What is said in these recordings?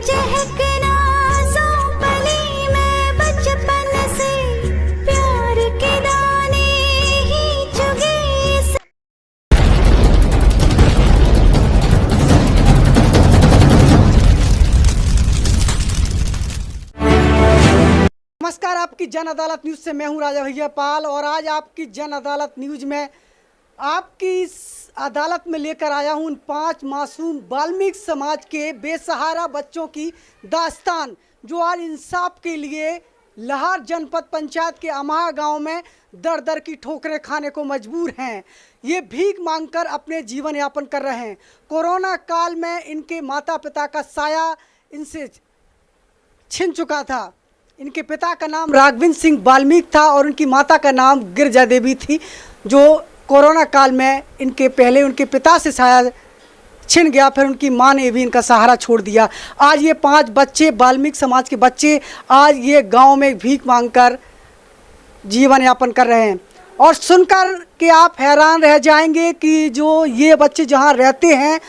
चहकना सोपली में बचपन से प्यार के दाने ही चुगे। नमस्कार, आपकी जन अदालत न्यूज़ से मैं हूं राजा भैया पाल और आज आपकी जन अदालत न्यूज़ में आपकी इस अदालत में लेकर आया हूं उन 5 मासूम वाल्मीकि समाज के बेसहारा बच्चों की दास्तान जो आज इंसाफ के लिए लाहौर जनपद पंचायत के अमाहा गांव में दर दर की ठोकरें खाने को मजबूर हैं। ये भीख मांगकर अपने जीवन यापन कर रहे हैं। कोरोना काल में इनके माता पिता का साया इनसे छिन चुका था। इनके पिता का नाम राघविंद्र सिंह वाल्मीकि था और उनकी माता का नाम गिरजा देवी थी, जो कोरोना काल में पहले उनके पिता से साया छिन गया, फिर उनकी मां ने भी इनका सहारा छोड़ दिया। आज ये 5 बच्चे वाल्मीकि समाज के बच्चे आज ये गांव में भीख मांगकर जीवन यापन कर रहे हैं और सुनकर के आप हैरान रह जाएंगे कि जो ये बच्चे जहां रहते हैं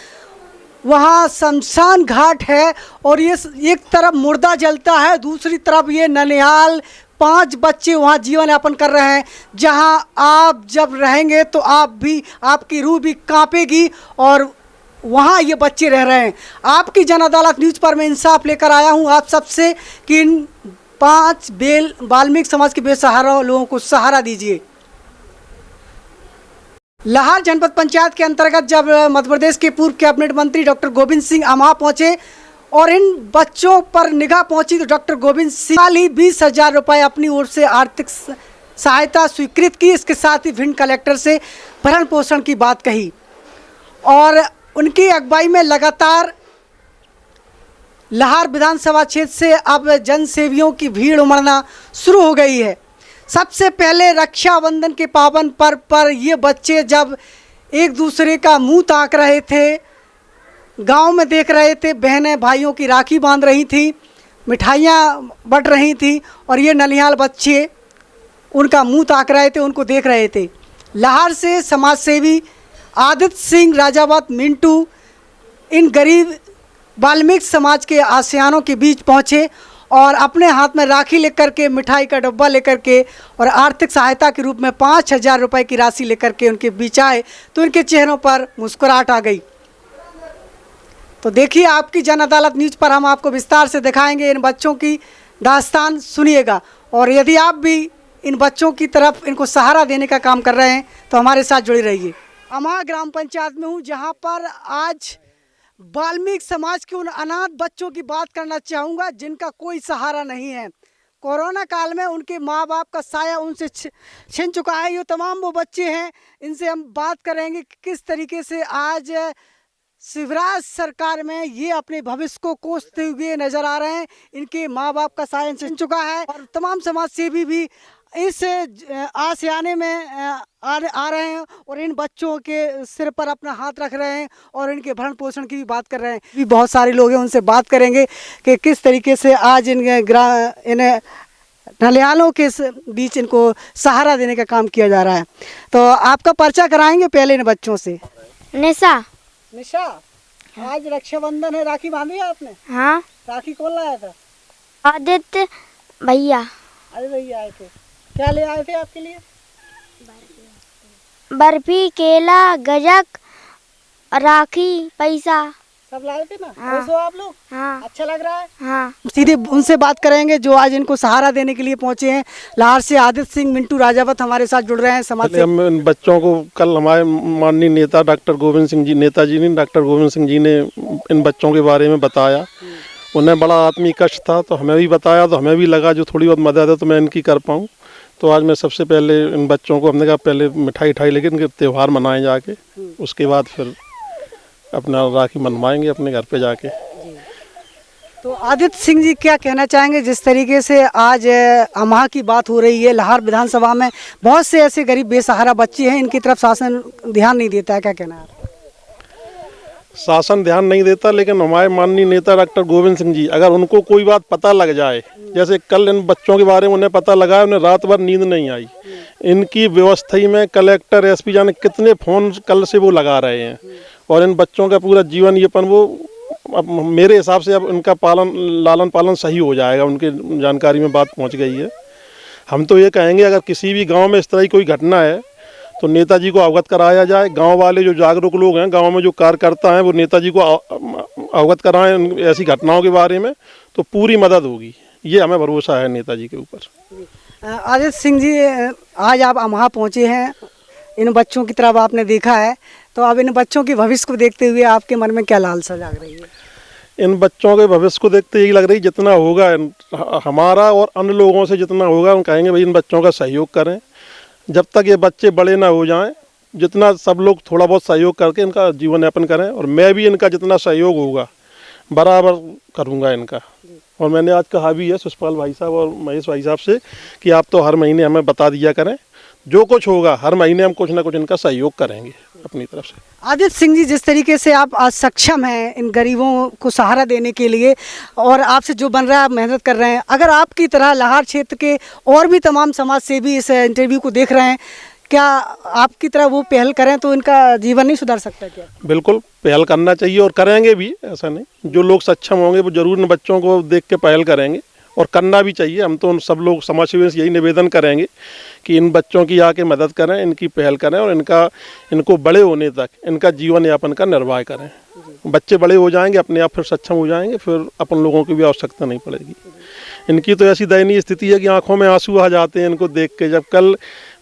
वहाँ शमशान घाट है और ये एक तरफ मुर्दा जलता है, दूसरी तरफ ये ननिहाल 5 बच्चे वहाँ जीवन यापन कर रहे हैं। जहाँ आप जब रहेंगे तो आपकी रूह भी कांपेगी और वहाँ ये बच्चे रह रहे हैं। आपकी जन अदालत न्यूज़ पर मैं इंसाफ लेकर आया हूँ आप सबसे कि इन 5 वाल्मीकि समाज के बेसहारा लोगों को सहारा दीजिए। लाहौर जनपद पंचायत के अंतर्गत जब मध्य प्रदेश के पूर्व कैबिनेट मंत्री डॉक्टर गोविंद सिंह अमाहा पहुंचे और इन बच्चों पर निगाह पहुंची तो डॉक्टर गोविंद सिंह ही 20,000 रुपये अपनी ओर से आर्थिक सहायता स्वीकृत की। इसके साथ ही भिंड कलेक्टर से भरण पोषण की बात कही और उनकी अगुवाई में लगातार लाहौर विधानसभा क्षेत्र से अब जनसेवियों की भीड़ उमड़ना शुरू हो गई है। सबसे पहले रक्षाबंधन के पावन पर्व पर ये बच्चे जब एक दूसरे का मुंह ताक रहे थे, गांव में देख रहे थे, बहनें भाइयों की राखी बांध रही थी, मिठाइयाँ बंट रही थी और ये ननिहाल बच्चे उनका मुंह ताक रहे थे, उनको देख रहे थे। लाहौर से समाजसेवी आदित्य सिंह राजावत मिंटू इन गरीब वाल्मीकि समाज के आसियानों के बीच पहुँचे और अपने हाथ में राखी लेकर के, मिठाई का डब्बा लेकर के और आर्थिक सहायता के रूप में 5,000 रुपये की राशि लेकर के उनके बीच आए तो उनके चेहरों पर मुस्कुराहट आ गई। तो देखिए आपकी जन अदालत न्यूज़ पर हम आपको विस्तार से दिखाएंगे। इन बच्चों की दास्तान सुनिएगा और यदि आप भी इन बच्चों की तरफ इनको सहारा देने का काम कर रहे हैं तो हमारे साथ जुड़े रहिए। अमाहा ग्राम पंचायत में हूँ जहाँ पर आज वाल्मीकि समाज के उन अनाथ बच्चों की बात करना चाहूँगा जिनका कोई सहारा नहीं है। कोरोना काल में उनके माँ बाप का साया उनसे छिन चुका है। ये तमाम वो बच्चे हैं, इनसे हम बात करेंगे कि किस तरीके से आज शिवराज सरकार में ये अपने भविष्य को कोसते हुए नज़र आ रहे हैं। इनके माँ बाप का साया छिन चुका है और तमाम समाज सेवी भी इस आशियाने में आ रहे हैं और इन बच्चों के सिर पर अपना हाथ रख रहे हैं और इनके भरण पोषण की भी बात कर रहे हैं। भी बहुत सारे लोग हैं, उनसे बात करेंगे कि किस तरीके से आज इन ननिहालों के बीच इनको सहारा देने का काम किया जा रहा है। तो आपका पर्चा कराएंगे पहले इन बच्चों से। निशा। आज रक्षाबंधन है, राखी बांधी है आपने? हाँ। राखी कौन लाया था? आदित्य भैया। अरे भैया आए थे, क्या ले आए थे आपके लिए? बर्फी, केला, गजक, राखी, पैसा सब लाए थे ना? हाँ। खुश हो आप लोग? हाँ। अच्छा लग रहा है? हाँ। सीधे उनसे बात करेंगे जो आज इनको सहारा देने के लिए पहुंचे हैं। लाहौर से आदित्य सिंह मिंटू राजावत हमारे साथ जुड़ रहे हैं। समाज से हम इन बच्चों को कल हमारे माननीय नेता डॉक्टर गोविंद सिंह जी डॉक्टर गोविंद सिंह जी ने इन बच्चों के बारे में बताया। उन्हें बड़ा आत्मीय कष्ट था तो हमें भी बताया, तो हमें भी लगा जो थोड़ी बहुत मदद है तो मैं इनकी कर पाऊँ। तो आज मैं सबसे पहले इन बच्चों को हमने कहा पहले मिठाई लेके इनके त्यौहार मनाएं जाके, उसके बाद फिर अपना राखी मनवाएंगे अपने घर पे जाके। तो आदित्य सिंह जी क्या कहना चाहेंगे जिस तरीके से आज अमाहा की बात हो रही है? लाहौर विधानसभा में बहुत से ऐसे गरीब बेसहारा बच्चे हैं, इनकी तरफ शासन ध्यान नहीं देता है, क्या कहना है? शासन ध्यान नहीं देता, लेकिन हमारे माननीय नेता डॉक्टर गोविंद सिंह जी अगर उनको कोई बात पता लग जाए, जैसे कल इन बच्चों के बारे में उन्हें पता लगा, उन्हें रात भर नींद नहीं आई। इनकी व्यवस्था में कलेक्टर एसपी जाने कितने फ़ोन कल से वो लगा रहे हैं और इन बच्चों का पूरा जीवन यापन वो अब मेरे हिसाब से अब इनका लालन पालन सही हो जाएगा, उनके जानकारी में बात पहुंच गई है। हम तो ये कहेंगे अगर किसी भी गांव में इस तरह की कोई घटना है तो नेताजी को अवगत कराया जाए। गांव वाले जो जागरूक लोग हैं, गांव में जो कार्यकर्ता हैं, वो नेताजी को अवगत कराएं ऐसी घटनाओं के बारे में, तो पूरी मदद होगी। ये हमें भरोसा है नेताजी के ऊपर। आदित्य सिंह जी, आज आप अमहा पहुँचे हैं, इन बच्चों की तरफ आपने देखा है, तो अब इन बच्चों के भविष्य को देखते हुए आपके मन में क्या लालसा जाग रही है? इन बच्चों के भविष्य को देखते यही लग रही, जितना होगा हमारा और अन्य लोगों से जितना होगा, हम कहेंगे भाई इन बच्चों का सहयोग करें। जब तक ये बच्चे बड़े ना हो जाएं, जितना सब लोग थोड़ा बहुत सहयोग करके इनका जीवन यापन करें, और मैं भी इनका जितना सहयोग होगा बराबर करूँगा इनका। और मैंने आज कहा भी है सुषपाल भाई साहब और महेश भाई साहब से कि आप तो हर महीने हमें बता दिया करें, जो कुछ होगा हर महीने हम कुछ ना कुछ इनका सहयोग करेंगे अपनी तरफ से। आदित्य सिंह जी, जिस तरीके से आप आज सक्षम हैं इन गरीबों को सहारा देने के लिए, और आपसे जो बन रहा है आप मेहनत कर रहे हैं, अगर आपकी तरह लाहार क्षेत्र के और भी तमाम समाज सेवी इस इंटरव्यू को देख रहे हैं, क्या आपकी तरह वो पहल करें तो इनका जीवन नहीं सुधर सकता क्या? बिल्कुल पहल करना चाहिए और करेंगे भी, ऐसा नहीं। जो लोग सक्षम होंगे वो जरूर इन बच्चों को देख के पहल करेंगे और करना भी चाहिए। हम तो उन सब लोग समाज सेवियों से यही निवेदन करेंगे कि इन बच्चों की आके मदद करें, इनकी पहल करें और इनको बड़े होने तक इनका जीवन यापन का निर्वाह करें। बच्चे बड़े हो जाएंगे, अपने आप फिर सक्षम हो जाएंगे, फिर अपन लोगों की भी आवश्यकता नहीं पड़ेगी। इनकी तो ऐसी दयनीय स्थिति है कि आंखों में आंसू आ जाते हैं इनको देख के। जब कल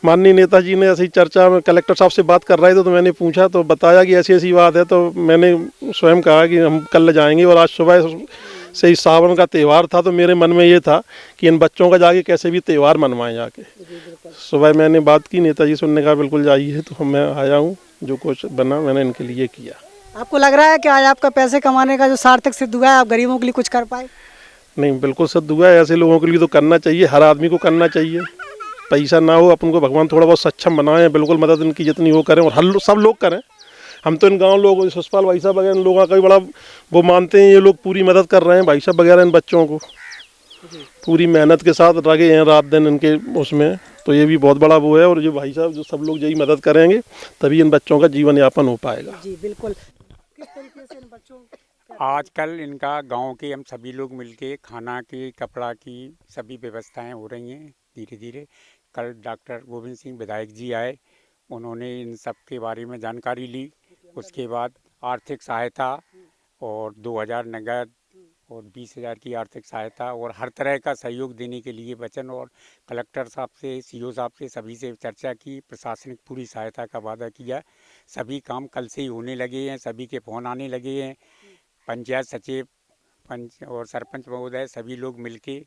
माननीय नेताजी ने ऐसी चर्चा में कलेक्टर साहब से बात कर रहे थे तो मैंने पूछा, तो बताया कि ऐसी ऐसी बात है, तो मैंने स्वयं कहा कि हम कल जाएंगे। और आज सुबह से ही सावन का त्यौहार था, तो मेरे मन में ये था कि इन बच्चों का जाके कैसे भी त्यौहार मनवाएं जाके। सुबह मैंने बात की नेताजी से, उन्होंने कहा बिल्कुल जाइए, तो मैं आया हूँ, जो कुछ बना मैंने इनके लिए किया। आपको लग रहा है कि आज आपका पैसे कमाने का जो सार्थक सिद्ध हुआ है, आप गरीबों के लिए कुछ कर पाए? नहीं, बिल्कुल सिद्ध हुआ है। ऐसे लोगों के लिए तो करना चाहिए, हर आदमी को करना चाहिए। पैसा ना हो, अपन को भगवान थोड़ा बहुत सक्षम बनाए, बिल्कुल मदद इनकी जितनी हो करें, और हर सब लोग करें। हम तो इन गांव लोग, सुषपाल भाई साहब वगैरह, इन लोगों का भी बड़ा वो मानते हैं, ये लोग पूरी मदद कर रहे हैं भाई साहब वगैरह, इन बच्चों को पूरी मेहनत के साथ लगे हैं रात दिन इनके उसमें, तो ये भी बहुत बड़ा वो है। और जो भाई साहब जो सब लोग यही मदद करेंगे तभी इन बच्चों का जीवन यापन हो पाएगा। जी बिल्कुल। किस तरीके से इन बच्चों आजकल इनका गांव के हम सभी लोग मिलके खाना की, कपड़ा की सभी व्यवस्थाएं हो रही हैं धीरे धीरे। कल डॉक्टर गोविंद सिंह विधायक जी आए, उन्होंने इन सब के बारे में जानकारी ली। उसके बाद आर्थिक सहायता और 2000 नगद और 20,000 की आर्थिक सहायता और हर तरह का सहयोग देने के लिए वचन, और कलेक्टर साहब से, सीओ साहब से सभी से चर्चा की, प्रशासनिक पूरी सहायता का वादा किया। सभी काम कल से ही होने लगे हैं, सभी के फ़ोन आने लगे हैं। पंचायत सचिव, पंच और सरपंच महोदय सभी लोग मिलके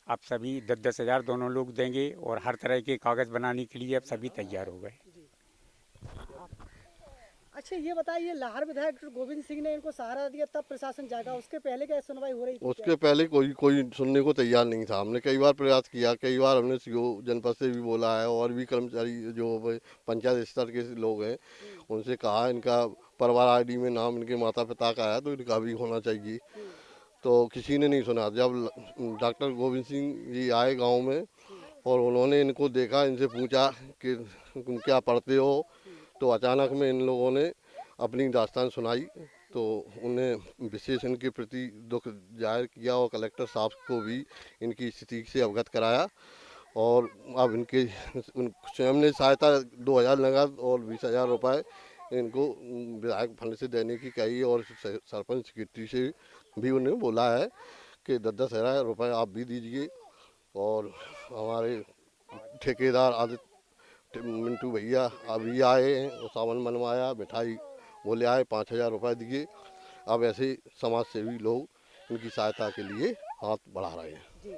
अब सभी 10-10 हज़ार दोनों लोग देंगे, और हर तरह के कागज़ बनाने के लिए अब सभी तैयार हो गए। अच्छा ये बताइए, लाहौर विधायक गोविंद सिंह ने इनको सहारा दिया तब प्रशासन जागा, उसके पहले क्या सुनवाई हो रही थी? उसके पहले कोई सुनने को तैयार नहीं था। हमने कई बार प्रयास किया, कई बार हमने सीओ जनपद से भी बोला है, और भी कर्मचारी जो पंचायत स्तर के लोग हैं उनसे कहा, इनका परिवार आईडी में नाम इनके माता पिता का है तो इनका भी होना चाहिए, तो किसी ने नहीं सुना। जब डॉक्टर गोविंद सिंह जी आए गाँव में और उन्होंने इनको देखा, इनसे पूछा कि क्या पढ़ते हो, तो अचानक में इन लोगों ने अपनी दास्तान सुनाई, तो उन्हें विशेष इनके प्रति दुख जाहिर किया और कलेक्टर साहब को भी इनकी स्थिति से अवगत कराया। और अब इनके स्वयं ने सहायता 2000 नगद और 20,000 रुपये इनको विधायक फंड से देने की कही, और सरपंच सेक्रेटरी से भी उन्हें बोला है कि 10-10 हज़ार रुपये आप भी दीजिए। और हमारे ठेकेदार आदित्य मिंटू भैया अभी आए हैं, और सावन मनवाया, मिठाई वो ले आए, 5,000 रुपये दिए। अब ऐसे समाज सेवी लोग इनकी सहायता के लिए हाथ बढ़ा रहे हैं।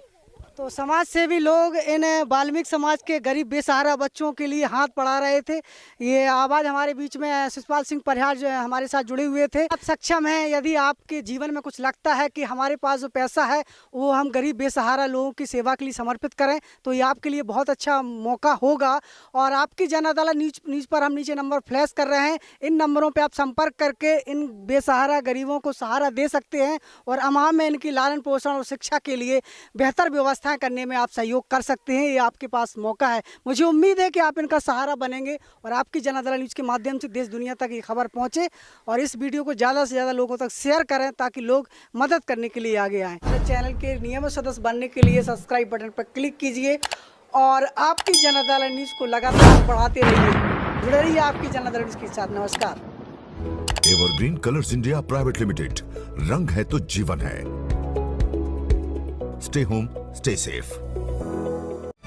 तो समाज सेवी लोग इन वाल्मीकि समाज के गरीब बेसहारा बच्चों के लिए हाथ बढ़ा रहे थे। ये आवाज़ हमारे बीच में सुषपाल सिंह परिहार जो हमारे साथ जुड़े हुए थे। आप सक्षम हैं, यदि आपके जीवन में कुछ लगता है कि हमारे पास जो पैसा है वो हम गरीब बेसहारा लोगों की सेवा के लिए समर्पित करें, तो ये आपके लिए बहुत अच्छा मौका होगा। और आपकी जन अदालत न्यूज पर हम नीचे नंबर फ्लैश कर रहे हैं, इन नंबरों पर आप संपर्क करके इन बेसहारा गरीबों को सहारा दे सकते हैं और अमहा में इनकी लालन पोषण और शिक्षा के लिए बेहतर व्यवस्था व्यवस्थाएं करने में आप सहयोग कर सकते हैं। ये आपके पास मौका है। मुझे उम्मीद है कि आप इनका सहारा बनेंगे और आपकी जनआदरण न्यूज़ के माध्यम से देश दुनिया तक ये खबर पहुंचे और इस वीडियो को ज़्यादा से ज़्यादा लोगों तक शेयर करें ताकि लोग मदद करने के लिए आगे आएँ। मेरे चैनल के नियमित सदस्य बनने के लिए सब्सक्राइब बटन पर क्लिक कीजिए और आपकी जनआदरण न्यूज़ को लगातार बढ़ाते रहिए। जुड़े रहिए आपकी जनआदरण न्यूज़ के साथ। नमस्कार। Evergreen colours India private limited, रंग है तो जीवन है। Stay home, stay safe.